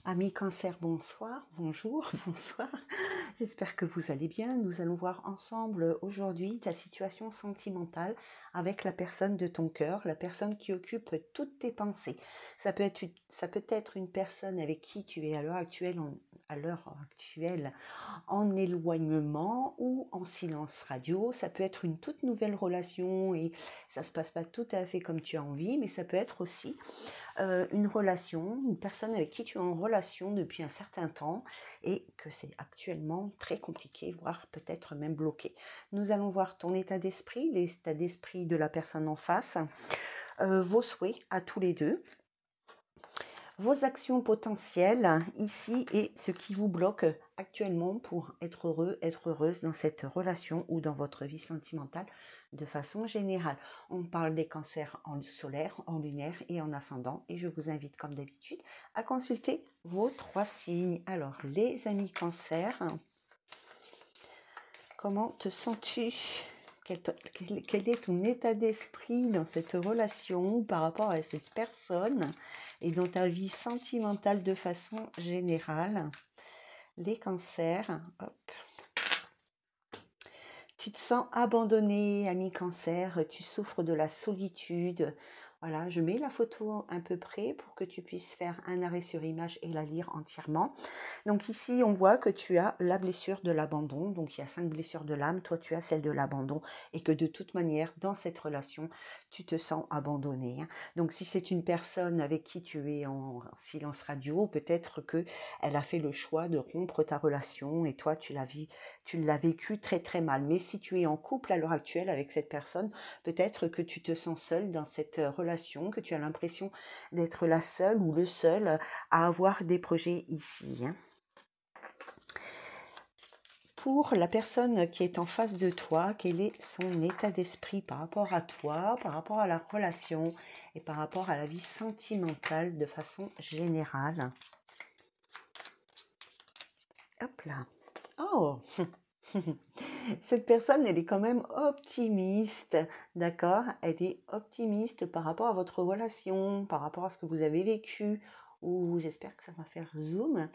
Amis cancer, bonsoir, bonjour, bonsoir. J'espère que vous allez bien. Nous allons voir ensemble aujourd'hui ta situation sentimentale avec la personne de ton cœur, la personne qui occupe toutes tes pensées. Ça peut être une personne avec qui tu es à l'heure actuelle en éloignement ou en silence radio. Ça peut être une toute nouvelle relation et ça se passe pas tout à fait comme tu as envie, mais ça peut être aussi une relation, une personne avec qui tu es en relation depuis un certain temps et que c'est actuellement très compliqué, voire peut-être même bloqué. Nous allons voir ton état d'esprit, l'état d'esprit de la personne en face, vos souhaits à tous les deux, vos actions potentielles ici et ce qui vous bloque actuellement pour être heureux, être heureuse dans cette relation ou dans votre vie sentimentale de façon générale. On parle des cancers en solaire, en lunaire et en ascendant et je vous invite comme d'habitude à consulter vos 3 signes. Alors les amis cancers, comment te sens-tu? Quel est ton état d'esprit dans cette relation par rapport à cette personne et dans ta vie sentimentale de façon générale? Les cancers, hop. Tu te sens abandonné, ami cancer, tu souffres de la solitude. Voilà, je mets la photo un peu près pour que tu puisses faire un arrêt sur image et la lire entièrement. Donc ici, on voit que tu as la blessure de l'abandon. Donc il y a 5 blessures de l'âme, toi tu as celle de l'abandon et que de toute manière, dans cette relation, tu te sens abandonné. Donc si c'est une personne avec qui tu es en silence radio, peut-être que elle a fait le choix de rompre ta relation et toi tu l'as vécu très très mal. Mais si tu es en couple à l'heure actuelle avec cette personne, peut-être que tu te sens seul dans cette relation, que tu as l'impression d'être la seule ou le seul à avoir des projets ici. Pour la personne qui est en face de toi, quel est son état d'esprit par rapport à toi, par rapport à la relation et par rapport à la vie sentimentale de façon générale? Hop là. Oh cette personne, elle est quand même optimiste, d'accord? Elle est optimiste par rapport à votre relation, par rapport à ce que vous avez vécu, ou j'espère que ça va faire zoom.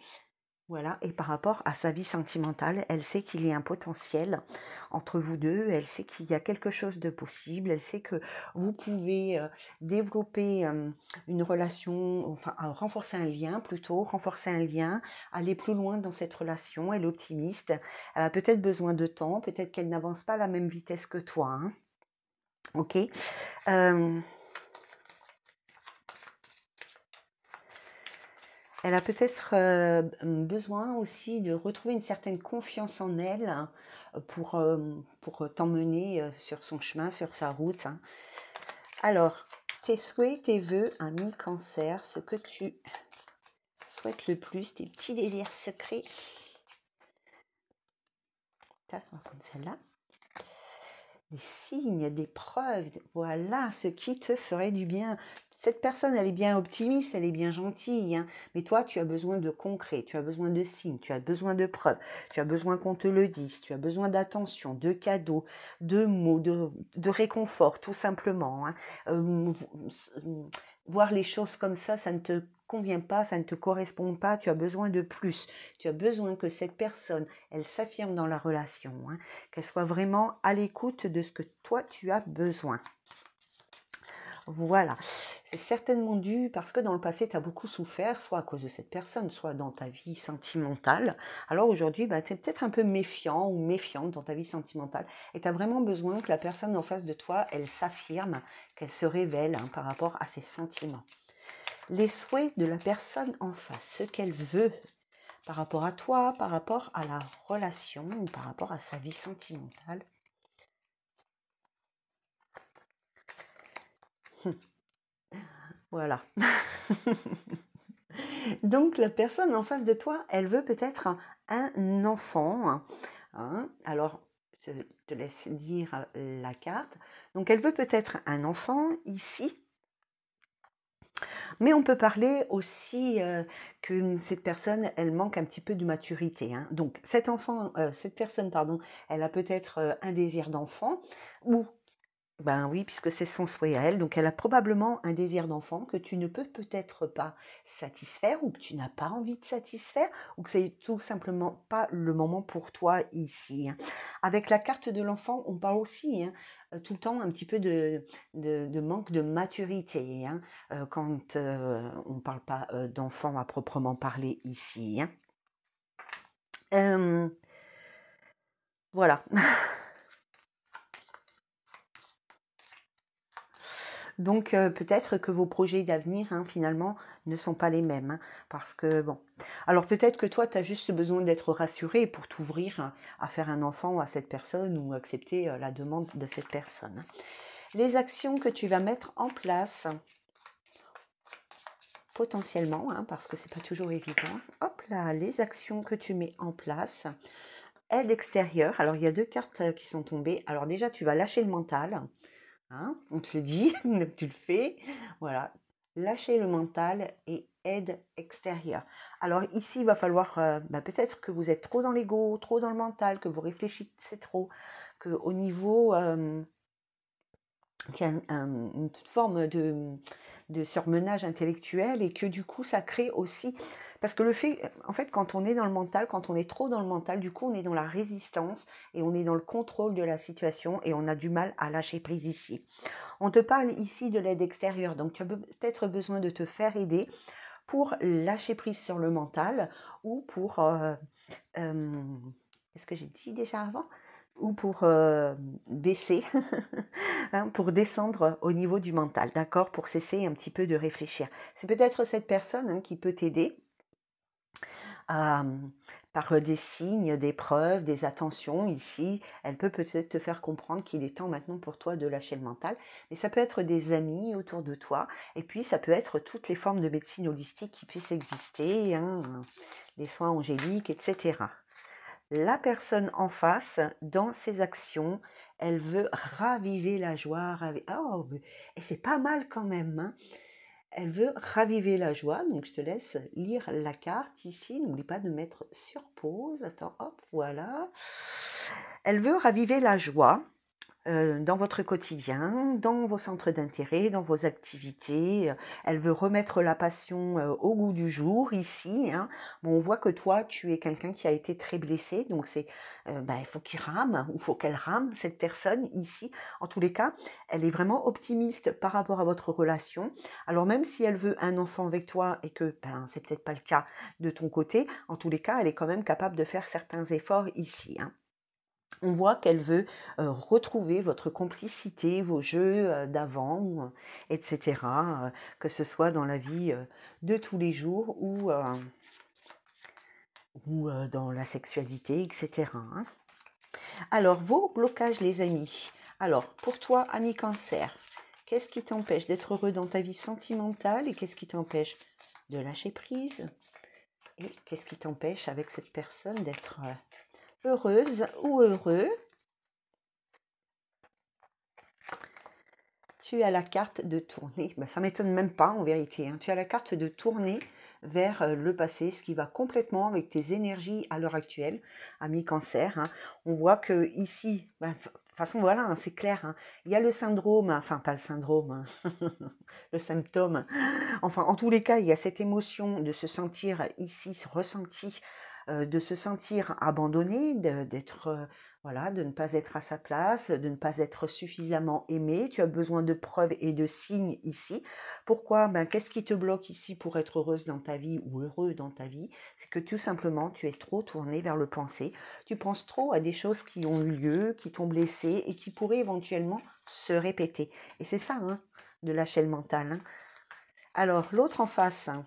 Voilà, et par rapport à sa vie sentimentale, elle sait qu'il y a un potentiel entre vous deux, elle sait qu'il y a quelque chose de possible, elle sait que vous pouvez développer une relation, enfin renforcer un lien plutôt, renforcer un lien, aller plus loin dans cette relation, elle est optimiste, elle a peut-être besoin de temps, peut-être qu'elle n'avance pas à la même vitesse que toi, hein. Ok. Elle a peut-être besoin aussi de retrouver une certaine confiance en elle hein, pour t'emmener sur son chemin, sur sa route. Hein. Alors, tes souhaits, tes vœux, ami cancer, ce que tu souhaites le plus, tes petits désirs secrets. Tac, on va prendre celle-là. Des signes, des preuves, voilà ce qui te ferait du bien. Cette personne, elle est bien optimiste, elle est bien gentille, hein, mais toi, tu as besoin de concret, tu as besoin de signes, tu as besoin de preuves, tu as besoin qu'on te le dise, tu as besoin d'attention, de cadeaux, de mots, de réconfort, tout simplement. Hein. Voir les choses comme ça ne te convient pas, ça ne te correspond pas, tu as besoin de plus. Tu as besoin que cette personne, elle s'affirme dans la relation, hein, qu'elle soit vraiment à l'écoute de ce que toi, tu as besoin. Voilà, c'est certainement dû parce que dans le passé, tu as beaucoup souffert, soit à cause de cette personne, soit dans ta vie sentimentale. Alors aujourd'hui, tu es peut-être un peu méfiant ou méfiante dans ta vie sentimentale et tu as vraiment besoin que la personne en face de toi, elle s'affirme, qu'elle se révèle hein, par rapport à ses sentiments. Les souhaits de la personne en face, ce qu'elle veut par rapport à toi, par rapport à la relation ou par rapport à sa vie sentimentale. Voilà. Donc la personne en face de toi, elle veut peut-être un enfant. Hein. Alors, je te laisse lire la carte. Donc elle veut peut-être un enfant ici. Mais on peut parler aussi que cette personne, elle manque un petit peu de maturité. Hein. Donc cette personne, pardon, elle a peut-être un désir d'enfant ou Ben oui, puisque c'est son souhait à elle, donc elle a probablement un désir d'enfant que tu ne peux peut-être pas satisfaire ou que tu n'as pas envie de satisfaire ou que c'est tout simplement pas le moment pour toi ici, hein. Avec la carte de l'enfant, on parle aussi, hein, tout le temps un petit peu de manque de maturité, hein, quand on ne parle pas d'enfant à proprement parler ici, hein. Euh, voilà. Donc peut-être que vos projets d'avenir, hein, finalement, ne sont pas les mêmes, hein, parce que bon. Alors peut-être que toi, tu as juste besoin d'être rassuré pour t'ouvrir à faire un enfant à cette personne ou accepter la demande de cette personne, hein. Les actions que tu vas mettre en place, potentiellement, hein, parce que c'est pas toujours évident. Hop là, les actions que tu mets en place. Aide extérieure. Alors il y a 2 cartes qui sont tombées. Alors déjà, tu vas lâcher le mental. Hein, on te le dit, tu le fais. Voilà, lâcher le mental et aide extérieure. Alors ici, il va falloir peut-être que vous êtes trop dans l'ego, trop dans le mental, que vous réfléchissez trop, que au niveau qu'il y a une toute forme de surmenage intellectuel et que du coup ça crée aussi, parce que le fait, en fait quand on est dans le mental, quand on est trop dans le mental, du coup on est dans la résistance et on est dans le contrôle de la situation et on a du mal à lâcher prise ici. On te parle ici de l'aide extérieure, donc tu as peut-être besoin de te faire aider pour lâcher prise sur le mental ou pour, qu'est-ce que j'ai dit déjà avant? Ou pour baisser, hein, pour descendre au niveau du mental, d'accord? Pour cesser un petit peu de réfléchir. C'est peut-être cette personne, hein, qui peut t'aider à, par des signes, des preuves, des attentions. Ici, elle peut peut-être te faire comprendre qu'il est temps maintenant pour toi de lâcher le mental. Mais ça peut être des amis autour de toi. Et puis, ça peut être toutes les formes de médecine holistique qui puissent exister, hein, les soins angéliques, etc. La personne en face, dans ses actions, elle veut raviver la joie. Oh, et c'est pas mal quand même, hein. Elle veut raviver la joie, donc je te laisse lire la carte ici. N'oublie pas de mettre sur pause. Attends, hop, voilà. Elle veut raviver la joie dans votre quotidien, dans vos centres d'intérêt, dans vos activités. Elle veut remettre la passion au goût du jour ici, hein. Bon, on voit que toi, tu es quelqu'un qui a été très blessé, donc c'est, il faut qu'il rame, ou il faut qu'elle rame, cette personne ici. En tous les cas, elle est vraiment optimiste par rapport à votre relation. Alors même si elle veut un enfant avec toi et que c'est peut-être pas le cas de ton côté, en tous les cas, elle est quand même capable de faire certains efforts ici, hein. On voit qu'elle veut retrouver votre complicité, vos jeux d'avant, etc., que ce soit dans la vie de tous les jours ou dans la sexualité, etc., hein. Alors, vos blocages, les amis. Alors, pour toi, ami cancer, qu'est-ce qui t'empêche d'être heureux dans ta vie sentimentale et qu'est-ce qui t'empêche de lâcher prise et qu'est-ce qui t'empêche avec cette personne d'être heureuse ou heureux? Tu as la carte de tourner, ça ne m'étonne même pas en vérité, hein. Tu as la carte de tourner vers le passé, ce qui va complètement avec tes énergies à l'heure actuelle, ami cancer, hein. On voit que ici, de toute façon voilà, hein, c'est clair, hein. Il y a le syndrome, enfin pas le syndrome, hein, le symptôme, enfin en tous les cas, il y a cette émotion de se sentir ici, ce ressenti, de se sentir abandonné, d'être voilà, de ne pas être à sa place, de ne pas être suffisamment aimé. Tu as besoin de preuves et de signes ici. Pourquoi? Qu'est-ce qui te bloque ici pour être heureuse dans ta vie ou heureux dans ta vie? C'est que tout simplement, tu es trop tourné vers le pensée. Tu penses trop à des choses qui ont eu lieu, qui t'ont blessé et qui pourraient éventuellement se répéter. Et c'est ça, hein, de lâcher le mental, hein. Alors, l'autre en face, hein,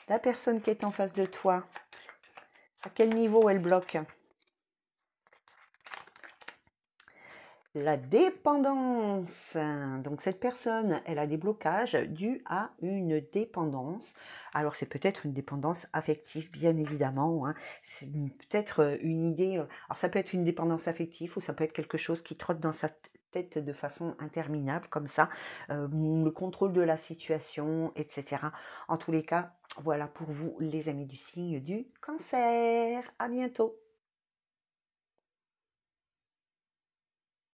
la personne qui est en face de toi, à quel niveau elle bloque? La dépendance. Donc cette personne, elle a des blocages dus à une dépendance. Alors c'est peut-être une dépendance affective, bien évidemment, hein. C'est peut-être une idée. Alors ça peut être une dépendance affective ou ça peut être quelque chose qui trotte dans sa tête de façon interminable, comme ça. Le contrôle de la situation, etc. En tous les cas, voilà pour vous les amis du signe du cancer. À bientôt.